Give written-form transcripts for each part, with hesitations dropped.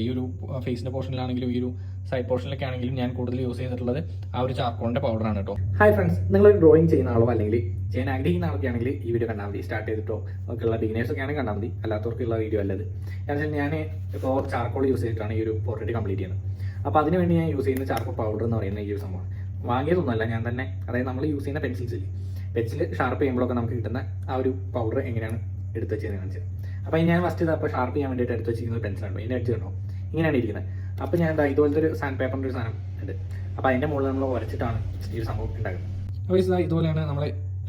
ഈ ഒരു ഫേസിന്റെ പോർഷനിലാണെങ്കിലും ഈ ഒരു സൈഡ് പോർഷനിലൊക്കെ ആണെങ്കിലും ഞാൻ കൂടുതൽ യൂസ് ചെയ്തിട്ടുള്ളത് ആ ഒരു ചാർക്കോളിന്റെ പൗഡറാണ് കേട്ടോ. ഹായ് ഫ്രണ്ട്സ്, നിങ്ങൾ ഡ്രോയിങ് ചെയ്യുന്ന ആളോ അല്ലെങ്കിൽ ചെയ്യാൻ ആഗ്രഹിക്കുന്ന ആളൊക്കെ ആണെങ്കിൽ ഈ വീഡിയോ കണ്ടാൽ മതി. സ്റ്റാർട്ട് ചെയ്തിട്ടോ നമുക്കുള്ള ബിഗിനേഴ്സ് ഒക്കെ ആണെങ്കിൽ കണ്ടാൽ മതി, അല്ലാത്തവർക്കുള്ള വീഡിയോ അല്ലത്. ഞാൻ ഇപ്പോൾ ചാർക്കോൾ യൂസ് ചെയ്തിട്ടാണ് ഈ ഒരു പോർട്രേറ്റ് കംപ്ലീറ്റ് ചെയ്യുന്നത്. അപ്പോൾ അതിനുവേണ്ടി ഞാൻ യൂസ് ചെയ്യുന്ന ചാർക്കോൾ പൗഡർ എന്ന് പറയുന്ന ഈ ഒരു സംഭവമാണ്. വാങ്ങിയതൊന്നുമല്ല, ഞാൻ തന്നെ, അതായത് നമ്മൾ യൂസ് ചെയ്യുന്ന പെൻസിൽ ഷാർപ്പ് ചെയ്യുമ്പോഴൊക്കെ നമുക്ക് കിട്ടുന്ന ആ ഒരു പൗഡർ എങ്ങനെയാണ് എടുത്ത് വെച്ചതെന്ന് കാണിച്ചത്. അപ്പോൾ ഞാൻ ഫസ്റ്റ് അപ്പോൾ ഷാർപ്പ് ചെയ്യാൻ വേണ്ടിയിട്ട് എടുത്ത് വെച്ചിരിക്കുന്ന പെൻസിലുണ്ടോ, ഇതിൻ്റെ അടിച്ച് കണ്ടോ, ഇങ്ങനെയാണ് ഇരിക്കുന്നത്. അപ്പോൾ ഞാൻ ഇതുപോലത്തെ ഒരു സാൻഡ് പേപ്പറിൻ്റെ ഒരു സാധനം ഉണ്ട്. അപ്പോൾ അതിൻ്റെ മുകളിൽ നമ്മൾ ഉരച്ചിട്ടാണ് ഈ ഒരു സംഭവം ഉണ്ടാക്കുന്നത്. അപ്പോൾ ഇതുപോലെയാണ് നമ്മൾ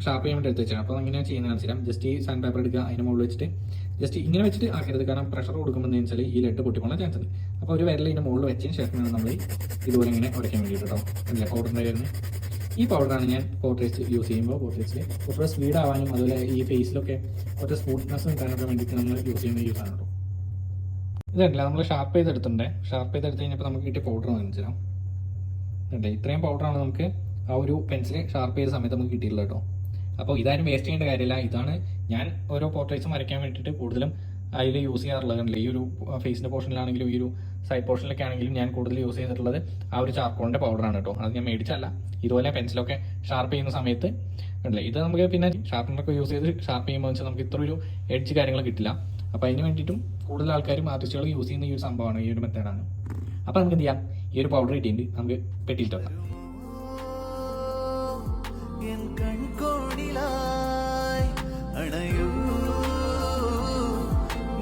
ഷാർപ്പ് ചെയ്യാൻ വേണ്ടി എടുത്ത് വെച്ചാൽ. അപ്പോൾ അങ്ങനെ ചെയ്യുന്നത് കാണിച്ചാൽ ജസ്റ്റ് ഈ സാൻഡ് പേപ്പർ എടുക്കുക, അതിൻ്റെ മുകളിൽ വെച്ചിട്ട് ജസ്റ്റ് ഇങ്ങനെ വെച്ചിട്ട് ആക്കരുത്, കാരണം പ്രഷർ കൊടുക്കുമ്പോൾ എന്ന് വെച്ചാൽ ഈ ലെഡ് പൊട്ടിപ്പോകാൻ ചാൻസ് ഉണ്ട്. അപ്പോൾ ഒരു വിരൽ ഇതിൻ്റെ മുകളിൽ വെച്ചതിന് ശേഷമാണ് നമ്മൾ ഇതുപോലെ ഇങ്ങനെ ഉരയ്ക്കാൻ വേണ്ടിയിട്ട് കേട്ടോ. അല്ലേ പൗഡറിൻ്റെ വരുന്നത് ഈ പൗഡറാണ് ഞാൻ പോർട്രേറ്റ്സ് യൂസ് ചെയ്യുമ്പോൾ കുറച്ച് സ്പീഡ് ആവാനും അതുപോലെ ഈ ഫേസിലൊക്കെ കുറച്ച് സ്മൂത്ത്നെസ് കിട്ടാനൊക്കെ വേണ്ടിയിട്ട് നമ്മൾ യൂസ് ചെയ്യുന്ന ഈ സാധനം കേട്ടോ. ഇതല്ല നമ്മൾ ഷാർപ്പ് ചെയ്തെടുത്തിട്ടുണ്ട്. ഷാർപ്പ് ചെയ്തെടുത്ത് കഴിഞ്ഞപ്പോൾ നമുക്ക് കിട്ടിയ പൗഡർ വാങ്ങിച്ചിടാം. അല്ലേ ഇത്രയും പൗഡറാണ് നമുക്ക് ആ ഒരു പെൻസിൽ ഷാർപ്പ് ചെയ്ത സമയത്ത് നമുക്ക് കിട്ടിയിട്ടുള്ളത് കേട്ടോ. അപ്പോൾ ഇതാരും വേസ്റ്റ് ചെയ്യേണ്ട കാര്യമില്ല. ഇതാണ് ഞാൻ ഓരോ പോർട്രേറ്റ്സും വരയ്ക്കാൻ വേണ്ടിയിട്ട് കൂടുതലും അതിൽ യൂസ് ചെയ്യാറുള്ളത്. ഈ ഒരു ഫേസിൻ്റെ പോർഷനിലാണെങ്കിലും ഈ ഒരു സൈഡ് പോർഷനിലൊക്കെ ആണെങ്കിലും ഞാൻ കൂടുതൽ യൂസ് ചെയ്തിട്ടുള്ളത് ആ ഒരു ചാർക്കോളിൻ്റെ പൗഡറാണ് കേട്ടോ. അത് ഞാൻ മേടിച്ചല്ല, ഇതുപോലെ പെൻസിലൊക്കെ ഷാർപ്പ് ചെയ്യുന്ന സമയത്ത് ഉണ്ടല്ലേ. ഇത് നമുക്ക് പിന്നെ ഷാർപ്പനറൊക്കെ യൂസ് ചെയ്ത് ഷാർപ്പ് ചെയ്യുമ്പോൾ വെച്ചാൽ നമുക്ക് ഇത്ര ഒരു എഡ്ജ് കാര്യങ്ങൾ കിട്ടില്ല. അപ്പോൾ അതിന് വേണ്ടിയിട്ടും കൂടുതൽ ആൾക്കാരും ആർട്ടിസ്റ്റുകൾ യൂസ് ചെയ്യുന്ന ഈ ഒരു സംഭവമാണ്, ഈ ഒരു മെത്തേഡാണ്. അപ്പോൾ നമുക്ക് എന്ത് ചെയ്യാം, ഈ ഒരു പൗഡർ കിട്ടിയിട്ട് നമുക്ക് പെട്ടിയിട്ട് വെക്കാം.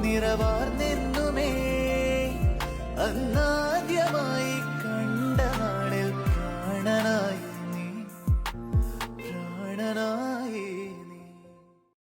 നിറവാർന്ന